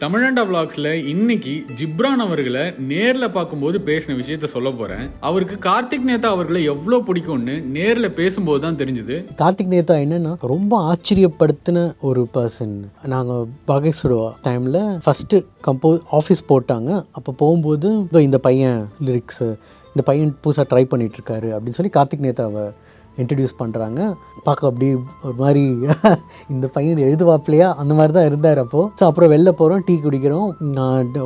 தமிழண்டா விளாக்ஸ்ல இன்னைக்கு ஜிப்ரான் அவர்களை நேர்ல பார்க்கும்போது பேசின விஷயத்த சொல்ல போறேன். அவருக்கு கார்த்திக் நேதா அவர்களை எவ்வளவு பிடிக்கும்னு நேர்ல பேசும்போது தான் தெரிஞ்சது. கார்த்திக் நேதா என்னன்னா ரொம்ப ஆச்சரியப்படுத்தின ஒரு பர்சன். நாங்கள் பகை சுடுவா டைமில் ஃபஸ்ட்டு ஆஃபீஸ் போட்டாங்க. அப்போ போகும்போது இந்த பையன் லிரிக்ஸு, இந்த பையன் புதுசாக ட்ரை பண்ணிகிட்ருக்காரு அப்படின்னு சொல்லி கார்த்திக் நேதாவை இன்ட்ரடியூஸ் பண்ணுறாங்க. பார்க்க அப்படி ஒரு மாதிரி இந்த பையன் எழுதுவாப்பிலையா அந்த மாதிரி தான் இருந்தார் அப்போது. ஸோ அப்புறம் வெளில போகிறோம், டீ குடிக்கிறோம்.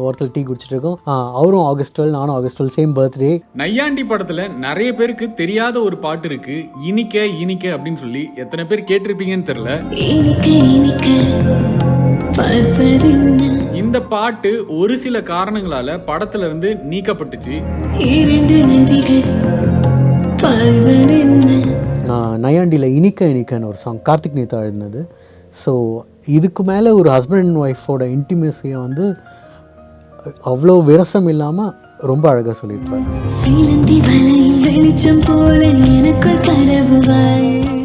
ஒருத்தர் டீ குடிச்சிட்டு இருக்கோம். அவரும் ஆகஸ்ட் 12, நானும் ஆகஸ்ட் 12, சேம் பர்த்டே. நையாண்டி படத்தில் நிறைய பேருக்கு தெரியாத ஒரு பாட்டு இருக்கு, இனிக்க இனிக்க அப்படின்னு சொல்லி. எத்தனை பேர் கேட்டிருப்பீங்கன்னு தெரியல. இந்த பாட்டு ஒரு சில காரணங்களால படத்துல இருந்து நீக்கப்பட்டுச்சு. நையாண்டியில் இனிக்க இனிக்கன்னு ஒரு சாங் கார்த்திக் நேதா எழுதினது. ஸோ இதுக்கு மேலே ஒரு ஹஸ்பண்ட் அண்ட் ஒய்ஃபோட இன்டிமேசியை வந்து அவ்வளோ விரசம் இல்லாமல் ரொம்ப அழகாக சொல்லியிருப்பார்.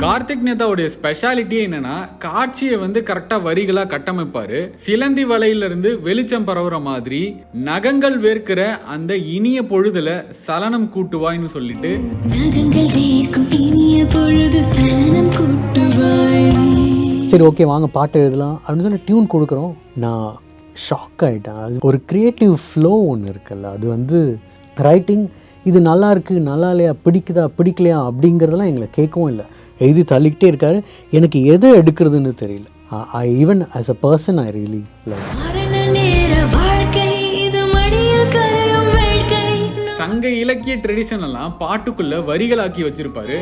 கார்த்திக் நேதாவுடைய ஸ்பெஷாலிட்டி என்னன்னா, காட்சியை வந்து கரெக்டா வரிகளா கட்டமைப்பாரு. சிலந்தி வலையில இருந்து வெளிச்சம் பரவுற மாதிரி நகங்கள் வேர்க்கிற அந்த இனிய பொழுதுல சலனம் கூட்டுவாய்னு சொல்லிட்டு சரி ஓகே வாங்க பாட்டு எழுதலாம் அப்படின்னு சொல்லி டியூன் கொடுக்குறோம். நான் ஷாக் ஆகிட்டேன். அது ஒரு க்ரியேட்டிவ் ஃப்ளோ ஒன்று இருக்குல்ல, அது வந்து ரைட்டிங் இது நல்லா இருக்குது நல்லா இல்லையா பிடிக்குதா பிடிக்கலையா அப்படிங்கிறதெல்லாம் எங்களை கேட்கவும் இல்லை. எழுதி தள்ளிக்கிட்டே இருக்காரு. எனக்கு எதை எடுக்கிறதுன்னு தெரியல. I even as a person I really love. சங்க இலக்கிய ட்ரெடிஷன் எல்லாம் பாட்டுக்குள்ள வரிகளாக்கி வச்சிருப்பாரு.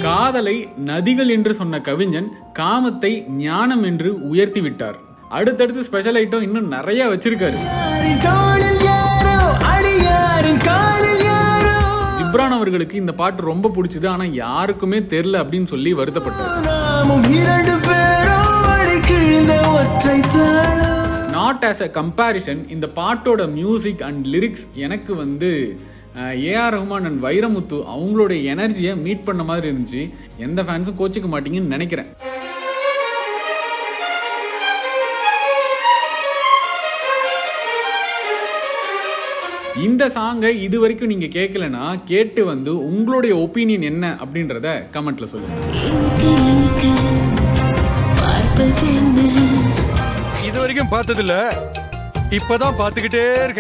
காதலை நதிகள் என்று சொன்ன கவிஞன் காமத்தை ஞானம் என்று உயர்த்தி விட்டார். அடுத்தடுத்து ஸ்பெஷல் ஐட்டம் இன்னும் நிறைய வச்சிருக்காரு. ஜிப்ரான் அவர்களுக்கு இந்த பாட்டு ரொம்ப பிடிச்சது, ஆனா யாருக்குமே தெரியல அப்படின்னு சொல்லி வருத்தப்பட்டார். நாட் ஆஸ் அ கம்பேரிசன், இந்த பாட்டோட மியூசிக் அண்ட் லிரிக்ஸ் எனக்கு வந்து ஏஆர் ரஹ்மான் அண்ட் வைரமுத்து அவங்களோட எனர்ஜியை மீட் பண்ண மாதிரி இருந்துச்சு. எந்த ஃபேன்ஸும் கோச்சிக்க மாட்டீங்கன்னு நினைக்கிறேன். இந்த சாங்கை இது வரைக்கும் நீங்க கேட்கலனா கேட்டு வந்து உங்களுடைய ஒப்பீனியன் என்ன அப்படின்றத கமெண்ட்ல சொல்லுங்க. இது வரைக்கும் பார்த்ததில்ல, இப்பதான் பார்த்துக்கிட்டே இருக்கேன்.